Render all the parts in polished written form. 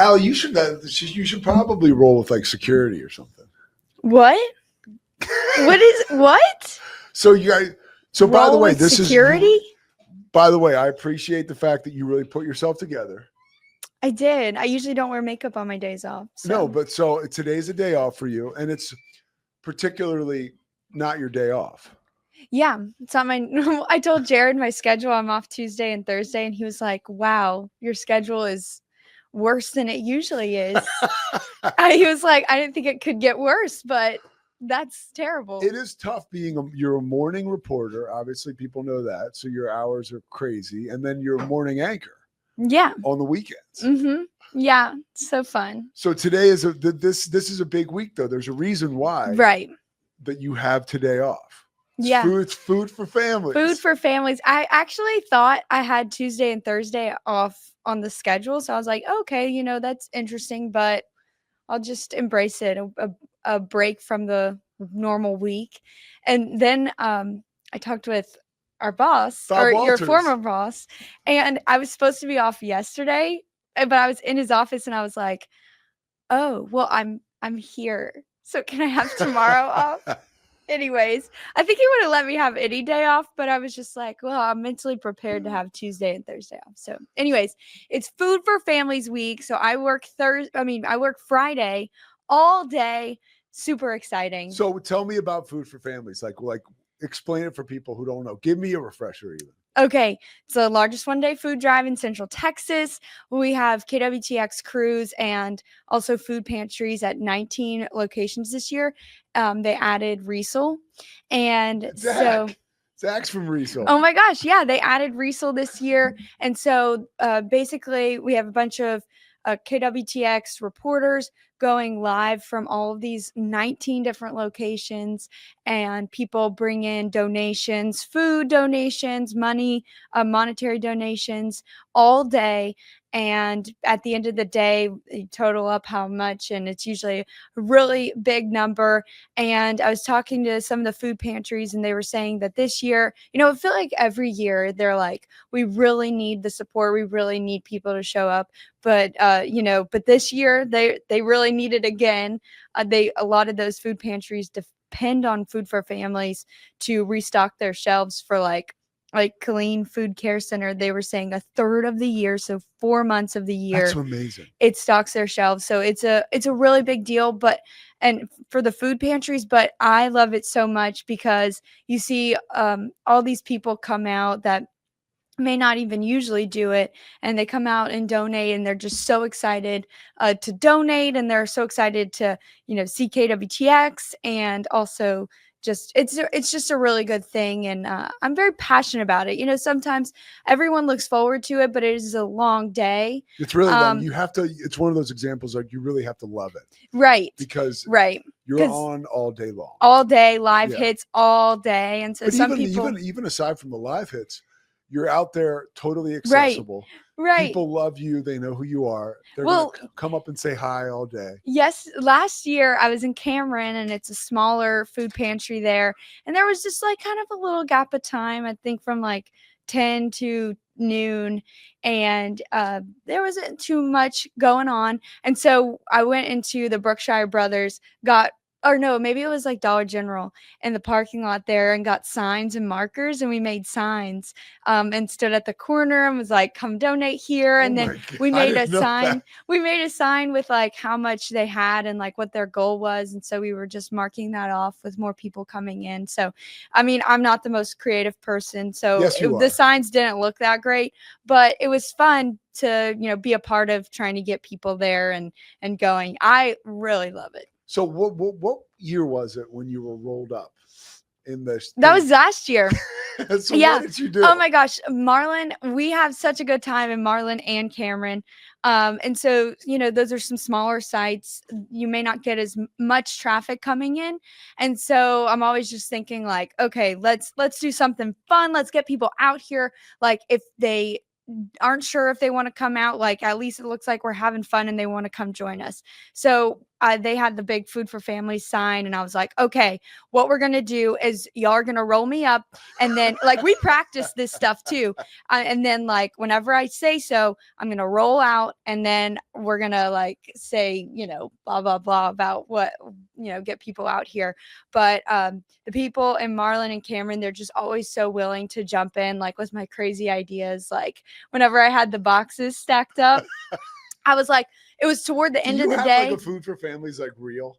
Al, you should probably roll with like security or something. What? What? So you guys. So by the Roll way, with this security? is. By the way, I appreciate the fact that you really put yourself together. I did. I usually don't wear makeup on my days off. So. No, but so today's a day off for you, and it's particularly not your day off. Yeah, it's on my. I told Jared my schedule. I'm off Tuesday and Thursday, and he was like, "Wow, your schedule is worse than it usually is." He was like, "I didn't think it could get worse, but that's terrible." It is tough being you're a morning reporter. Obviously, people know that, so your hours are crazy, and then you're a morning anchor. Yeah. On the weekends. Mm-hmm. Yeah, so fun. So today is this is a big week though. There's a reason why. Right. That you have today off. It's food for families. Food for families. I actually thought I had Tuesday and Thursday off on the schedule. So I was like, okay, that's interesting, but I'll just embrace it, a break from the normal week. And then I talked with our boss, Bob or Walters. your former boss, and I was supposed to be off yesterday, but I was in his office and I was like, oh, well, I'm here. So can I have tomorrow off? Anyways, I think he would have let me have any day off, but I was just like, well, I'm mentally prepared to have Tuesday and Thursday off. So anyways, it's Food for Families week. So I work Friday all day. Super exciting. So tell me about Food for Families. Like explain it for people who don't know. Give me a refresher even. Okay, it's the largest one-day food drive in Central Texas. We have KWTX crews and also food pantries at 19 locations this year. They added Riesel, and Zach's from Riesel. Oh my gosh, yeah, they added Riesel this year, and so basically we have a bunch of KWTX reporters going live from all of these 19 different locations, and people bring in donations, food donations, money, monetary donations all day. And at the end of the day, you total up how much, and it's usually a really big number. And I was talking to some of the food pantries, and they were saying that this year, I feel like every year they're like, we really need the support. We really need people to show up. But, but this year they really need it again. A lot of those food pantries depend on Food for Families to restock their shelves for like Clean Food Care Center. They were saying a third of the year, so 4 months of the year. That's amazing. It stocks their shelves. So it's a really big deal, and for the food pantries, but I love it so much because you see all these people come out that may not even usually do it, and they come out and donate, and they're just so excited to donate, and they're so excited to see KWTX, and also it's just a really good thing, and I'm very passionate about it. Sometimes everyone looks forward to it, but it is a long day. It's really long. You have to. It's one of those examples like you really have to love it, right? Because you're on all day long, all day, live hits all day, and so but some people even aside from the live hits, you're out there totally accessible. Right. People love you. They know who you are. They're going to come up and say hi all day. Yes. Last year I was in Cameron, and it's a smaller food pantry there. And there was just like kind of a little gap of time, I think from like 10 to noon. And there wasn't too much going on. And so I went into the Brookshire Brothers, maybe it was like Dollar General in the parking lot there, and got signs and markers, and we made signs and stood at the corner and was like, come donate here. And then we made a sign. We made a sign with like how much they had and like what their goal was. And so we were just marking that off with more people coming in. So, I mean, I'm not the most creative person, so the signs didn't look that great, but it was fun to, be a part of trying to get people there and going. I really love it. So what year was it when you were rolled up in this? That was last year. So what did you do? Oh my gosh, Marlin, we have such a good time in Marlin and Cameron. And so, those are some smaller sites. You may not get as much traffic coming in. And so I'm always just thinking like, okay, let's do something fun. Let's get people out here. Like if they aren't sure if they want to come out, like at least it looks like we're having fun and they want to come join us. So they had the big Food for Families sign, and I was like, okay, what we're gonna do is y'all are gonna roll me up, and then like we practice this stuff too, and then like whenever I say so, I'm gonna roll out, and then we're gonna like say, you know, blah blah blah about what, you know, get people out here. But the people in Marlin and Cameron, they're just always so willing to jump in, like with my crazy ideas. Like whenever I had the boxes stacked up, I was like, it was toward the Do end you of the have day. like a Food for Families like reel?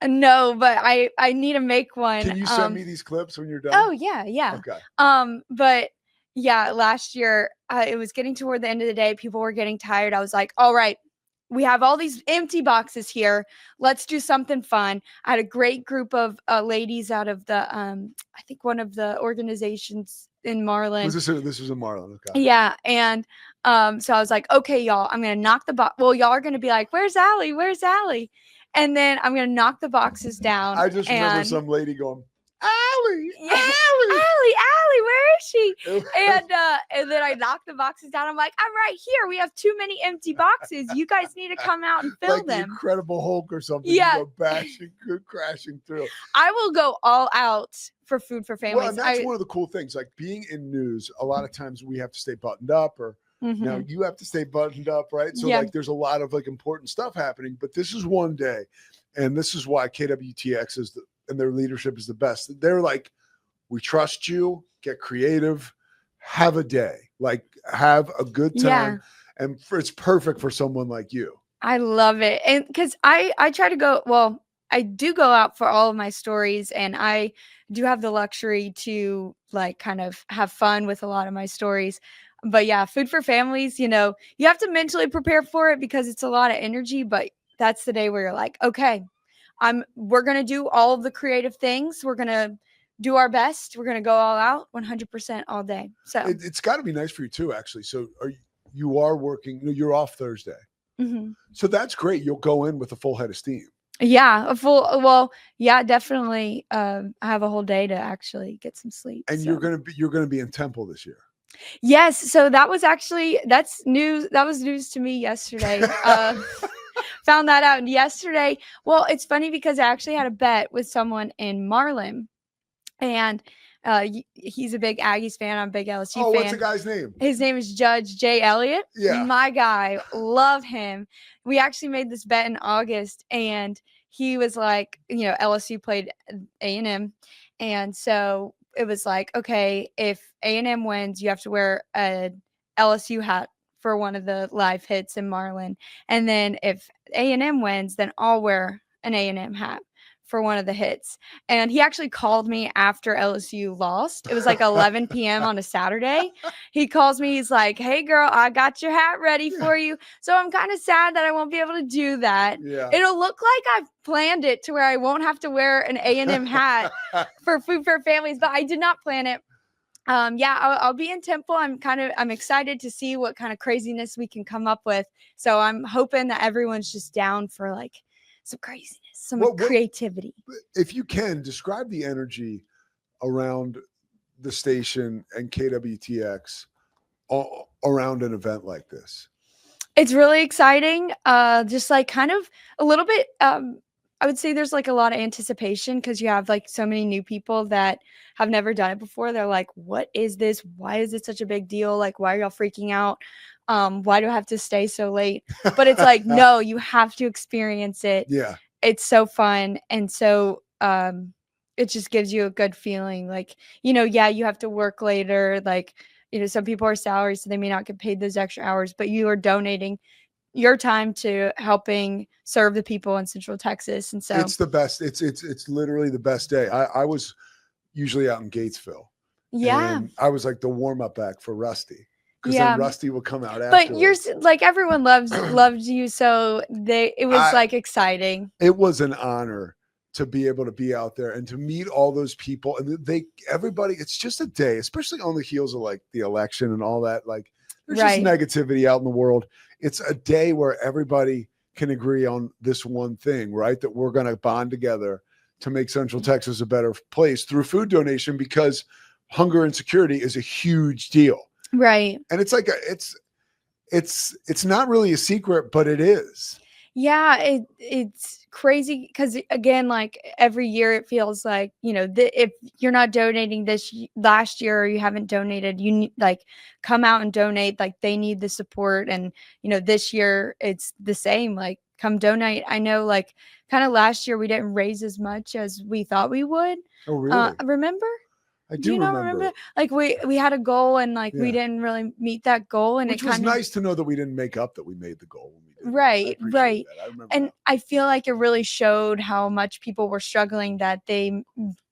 No, but I need to make one. Can you send me these clips when you're done? Oh yeah. Okay. But yeah, last year it was getting toward the end of the day. People were getting tired. I was like, all right, we have all these empty boxes here. Let's do something fun. I had a great group of ladies out of the I think one of the organizations in Marlin. This was in Marlin. Okay. Yeah, and so I was like, okay, y'all, I'm gonna knock the box. Well, y'all are gonna be like, where's Allie? Where's Allie? And then I'm gonna knock the boxes down. I just remember some lady going, Allie, Yeah, Allie. Allie, where is she? And then I knocked the boxes down. I'm like, I'm right here. We have too many empty boxes. You guys need to come out and fill like them. The Incredible Hulk or something. Yeah. You go crashing through. I will go all out for Food for Families. Well, and that's one of the cool things. Like being in news, a lot of times we have to stay buttoned up, or now you have to stay buttoned up, right? So like there's a lot of like important stuff happening, but this is one day. And this is why KWTX and their leadership is the best. They're like, we trust you, get creative, have a day, like have a good time. Yeah. And it's perfect for someone like you. I love it. And because I try to go, well, I do go out for all of my stories, and I do have the luxury to like kind of have fun with a lot of my stories. But yeah, Food for Families, you know, you have to mentally prepare for it because it's a lot of energy, but that's the day where you're like, okay, we're going to do all of the creative things. We're going to do our best. We're going to go all out 100% all day. So it's got to be nice for you too, actually. So you are working, you're off Thursday. So that's great. You'll go in with a full head of steam. Yeah, definitely. I have a whole day to actually get some sleep. And so. you're gonna be in Temple this year. Yes. So that's news. That was news to me yesterday. Found that out yesterday. Well, it's funny because I actually had a bet with someone in Marlin, and he's a big Aggies fan. I'm a big LSU fan. Oh, what's the guy's name? His name is Judge Jay Elliott. Yeah. My guy. Love him. We actually made this bet in August, and he was like, you know, LSU played A&M. And so it was like, okay, if A&M wins, you have to wear a LSU hat for one of the live hits in Marlin. And then if A&M wins, then I'll wear an A&M hat for one of the hits. And he actually called me after LSU lost. It was like 11 p.m. on a Saturday. He calls me. He's like, hey, girl, I got your hat ready for you. So I'm kind of sad that I won't be able to do that. Yeah. It'll look like I've planned it to where I won't have to wear an A&M hat for Food for Families, but I did not plan it. I'll be in Temple. I'm excited to see what kind of craziness we can come up with. So I'm hoping that everyone's just down for like some craziness, some creativity. If you can describe the energy around the station and KWTX around an event like this. It's really exciting. Just like kind of a little bit, I would say there's like a lot of anticipation because you have like so many new people that have never done it before. They're like, what is this? Why is it such a big deal? Like, why are y'all freaking out? Why do I have to stay so late? But it's like, no, you have to experience it. Yeah. It's so fun. And so it just gives you a good feeling. Like, you know, yeah, you have to work later. Like, you know, some people are salaried, so they may not get paid those extra hours, but you are donating your time to helping serve the people in Central Texas. And so it's the best. It's literally the best day. I was usually out in Gatesville. Yeah. And I was like the warm-up act for Rusty. Because then Rusty will come out afterwards. But you're like, everyone loved you. So it was like exciting. It was an honor to be able to be out there and to meet all those people. And everybody, it's just a day, especially on the heels of like the election and all that. Like there's just negativity out in the world. It's a day where everybody can agree on this one thing, right? That we're going to bond together to make Central Texas a better place through food donation, because hunger and security is a huge deal. Right. And it's like it's not really a secret, but it is. Yeah, it's crazy because again, like every year, it feels like if you're not donating last year or you haven't donated, you need like come out and donate. Like they need the support, and this year it's the same. Like come donate. I know, like kind of last year we didn't raise as much as we thought we would. Oh, really? Remember? I Do do you not remember? remember. Like we had a goal and like we Yeah. didn't really meet that goal, and Which it was kind of nice to know that we didn't make up that we made the goal when we did raise. I right, appreciate right. that. I remember And now. I feel like it really showed how much people were struggling that they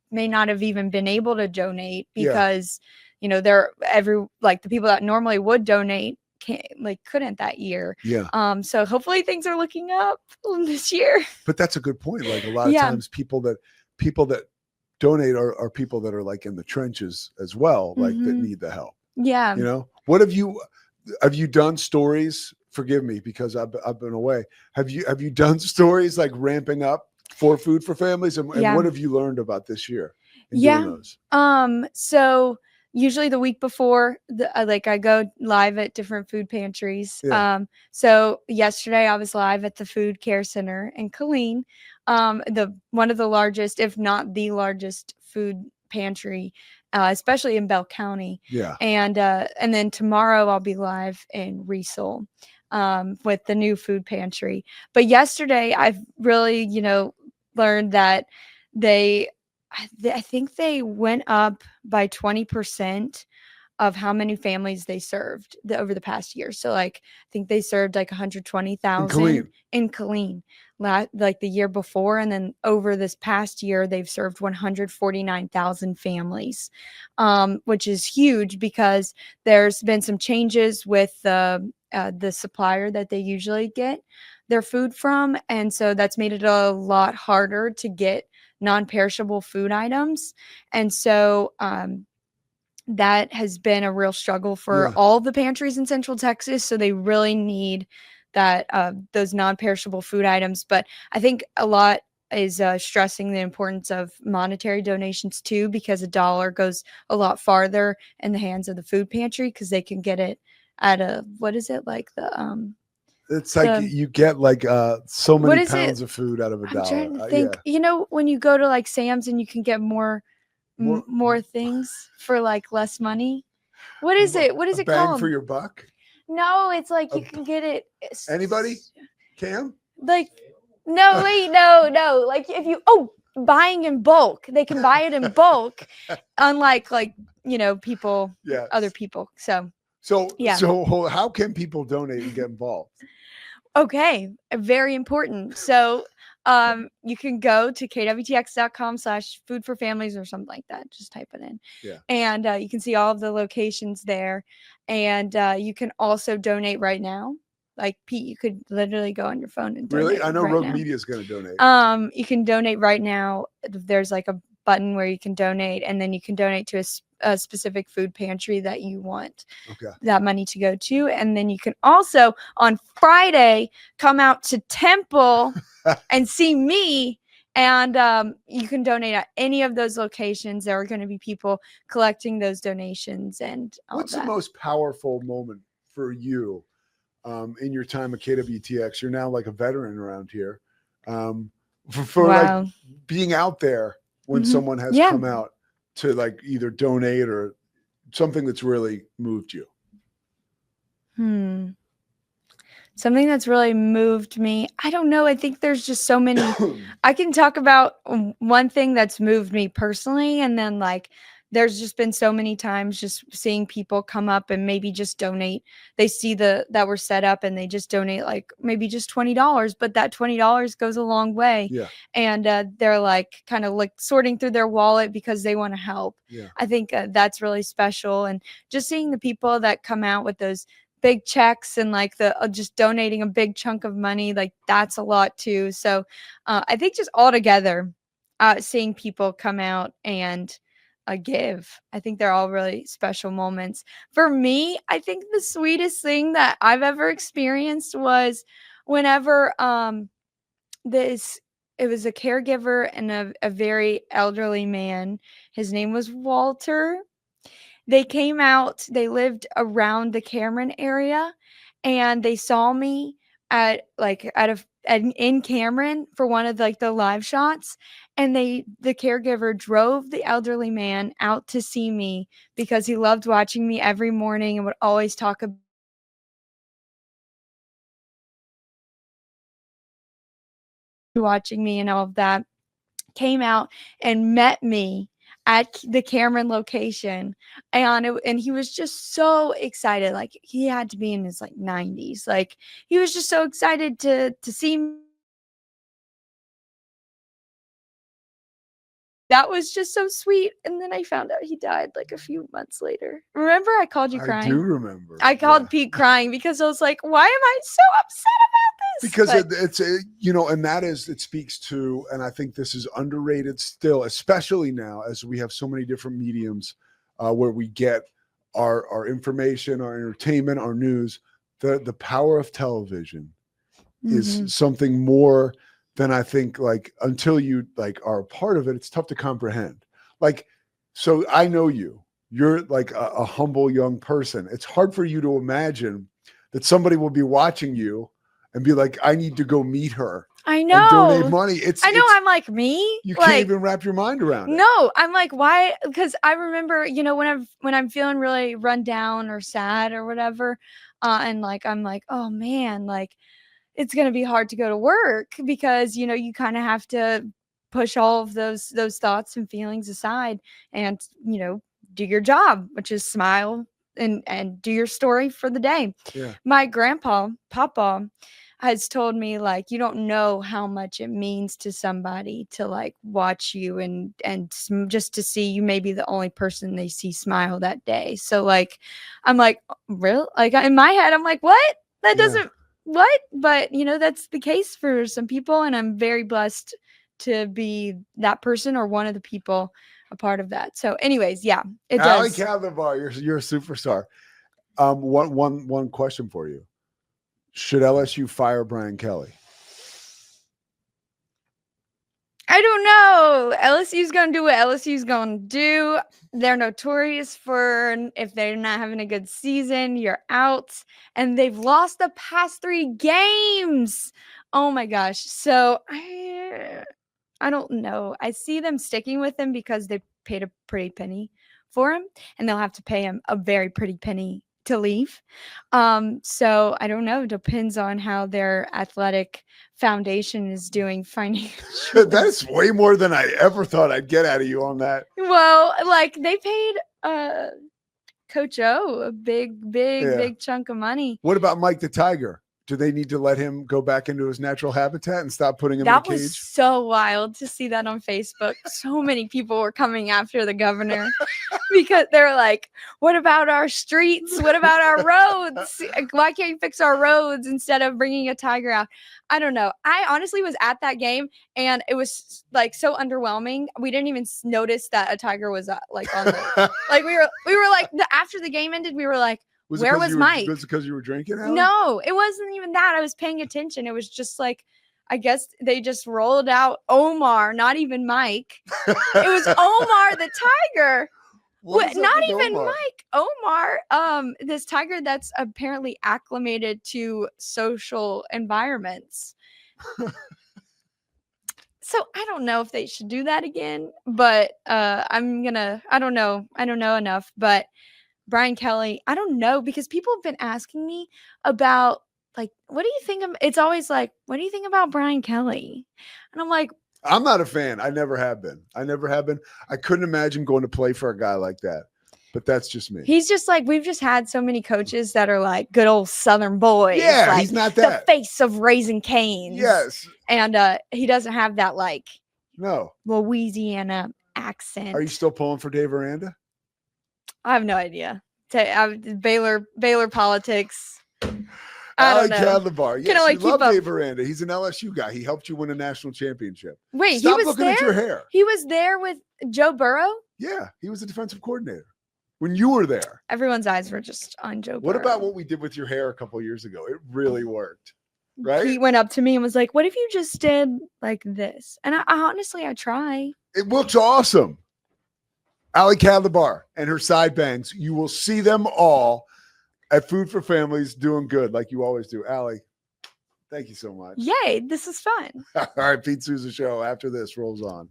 may not have even been able to donate Yeah. because they're the people that normally would donate couldn't that year. Yeah. So hopefully things are looking up this year. But that's a good point. Like a lot of Yeah. times people that donate are people that are like in the trenches as well, like that need the help. Yeah. What have you done stories? Forgive me because I've been away. Have you done stories like ramping up for Food for Families, and what have you learned about this year in doing those? So usually the week before, I go live at different food pantries. Yeah. So yesterday I was live at the Food Care Center in Killeen, one of the largest, if not the largest, food pantry, especially in Bell County. Yeah. And then tomorrow I'll be live in Riesel, with the new food pantry. But yesterday I've really, learned that I think they went up by 20% of how many families they served over the past year. So like I think they served like 120,000 in Killeen like the year before, and then over this past year they've served 149,000 families, which is huge because there's been some changes with the supplier that they usually get their food from, and so that's made it a lot harder to get non-perishable food items. And so that has been a real struggle for all the pantries in Central Texas. So they really need that those non-perishable food items. But I think a lot is stressing the importance of monetary donations too, because a dollar goes a lot farther in the hands of the food pantry because they can get it at what is it, like it's like you get like so many pounds of food out of a dollar. I'm trying to think. When you go to like Sam's and you can get more things for like less money. What is it? What is it called? Bang for your buck? No, it's like you can get it. Anybody? Cam? Like, no, wait, no. Like if you buying in bulk, they can buy it in bulk, unlike people, other people. So how can people donate and get involved? Okay, very important. So you can go to kwtx.com/foodforfamilies or something like that. Just type it in. Yeah. And you can see all of the locations there. And you can also donate right now. Like Pete, you could literally go on your phone and donate. Really? I know right Rogue now. Media is going to donate. You can donate right now. There's like a button where you can donate, and then you can donate to a specific food pantry that you want that money to go to. And then you can also on Friday come out to Temple and see me, and you can donate at any of those locations. There are going to be people collecting those donations. And what's the most powerful moment for you in your time at KWTX? You're now like a veteran around here, for like being out there when someone has come out to like either donate or something that's really moved you. Something that's really moved me. I don't know. I think there's just so many. I can talk about one thing that's moved me personally, and then like there's just been so many times just seeing people come up and maybe just donate. They see that we're set up and they just donate like maybe just $20, but that $20 goes a long way. Yeah. And they're like kind of like sorting through their wallet because they want to help. Yeah. I think that's really special. And just seeing the people that come out with those big checks and like the just donating a big chunk of money, like that's a lot too. So I think just all together, seeing people come out and give, I think they're all really special moments. For me, I think the sweetest thing that I've ever experienced was whenever it was a caregiver and a very elderly man. His name was Walter. They came out, they lived around the Cameron area, and they saw me in Cameron for one of like the live shots, and the caregiver drove the elderly man out to see me because he loved watching me every morning and would always talk about watching me and all of that. Came out and met me at the Cameron location, and he was just so excited. Like, he had to be in his like 90s. Like, he was just so excited to see me. That was just so sweet. And then I found out he died like a few months later. Remember, I called you I crying? do remember. I called Pete crying because I was like, why am I so upset about this? Because it's and that is, it speaks to, and I think this is underrated still, especially now as we have so many different mediums where we get our information, our entertainment, our news. The power of television is something more than I think, like, until you like are a part of it, it's tough to comprehend. Like, so I know you're like a humble young person. It's hard for you to imagine that somebody will be watching you and be like, I need to go meet her. I know. And donate money. I'm like, me? You like, can't even wrap your mind around it. No, I'm like, why? Because I remember, when I'm feeling really run down or sad or whatever, and like I'm like, oh man, like, it's going to be hard to go to work because, you kind of have to push all of those thoughts and feelings aside and, do your job, which is smile and do your story for the day. Yeah. My Papa, has told me, like, you don't know how much it means to somebody to like watch you and just to see you may be the only person they see smile that day. So like, I'm like, real? Like, in my head, I'm like, what? That doesn't, what? But that's the case for some people. And I'm very blessed to be that person or one of the people a part of that. So anyways, yeah, it does. Kadlubar, you're a superstar. One question for you. Should LSU fire Brian Kelly? I don't know. LSU's going to do what LSU's going to do. They're notorious for, if they're not having a good season, you're out. And they've lost the past 3 games. Oh my gosh. So I don't know. I see them sticking with him because they paid a pretty penny for him, and they'll have to pay him a very pretty penny to leave. So I don't know. It depends on how their athletic foundation is doing financially. That's way more than I ever thought I'd get out of you on that. Well, like, they paid Coach O a big chunk of money. What about Mike the Tiger? Do they need to let him go back into his natural habitat and stop putting him in a cage? That was so wild to see that on Facebook. So many people were coming after the governor because they're like, what about our streets? What about our roads? Why can't you fix our roads instead of bringing a tiger out? I don't know. I honestly was at that game and it was like so underwhelming. We didn't even notice that a tiger was like on the, like we were like, after the game ended, we were like, where was Mike? Was it because you were drinking, Alan? No, it wasn't even that. I was paying attention. It was just like, I guess they just rolled out Omar, not even Mike. It was Omar the tiger. Not even Omar? Mike. Omar, this tiger that's apparently acclimated to social environments. So I don't know if they should do that again, but I don't know enough, but Brian Kelly, I don't know, because people have been asking me about, like, what do you think of, it's always like, what do you think about Brian Kelly? And I'm like, I'm not a fan. I never have been. I couldn't imagine going to play for a guy like that, but that's just me. He's just like, we've just had so many coaches that are like good old Southern boys. Yeah, like, he's not that. The face of Raising Cane's. Yes. And he doesn't have that, like, no Louisiana accent. Are you still pulling for Dave Aranda? I have no idea. Baylor politics. I Kadlubar. Yes, you love Dave Aranda. He's an LSU guy. He helped you win a national championship. Wait, Stop he was looking there? At your hair. He was there with Joe Burrow? Yeah, he was the defensive coordinator when you were there. Everyone's eyes were just on Joe Burrow. What about what we did with your hair a couple of years ago? It really worked, right? He went up to me and was like, what if you just did like this? And I honestly, I try. It looks awesome. Ali Kadlubar and her side bangs. You will see them all at Food for Families doing good like you always do. Ali, Thank you so much. Yay, this is fun. All right, Pete Souza Show after this rolls on.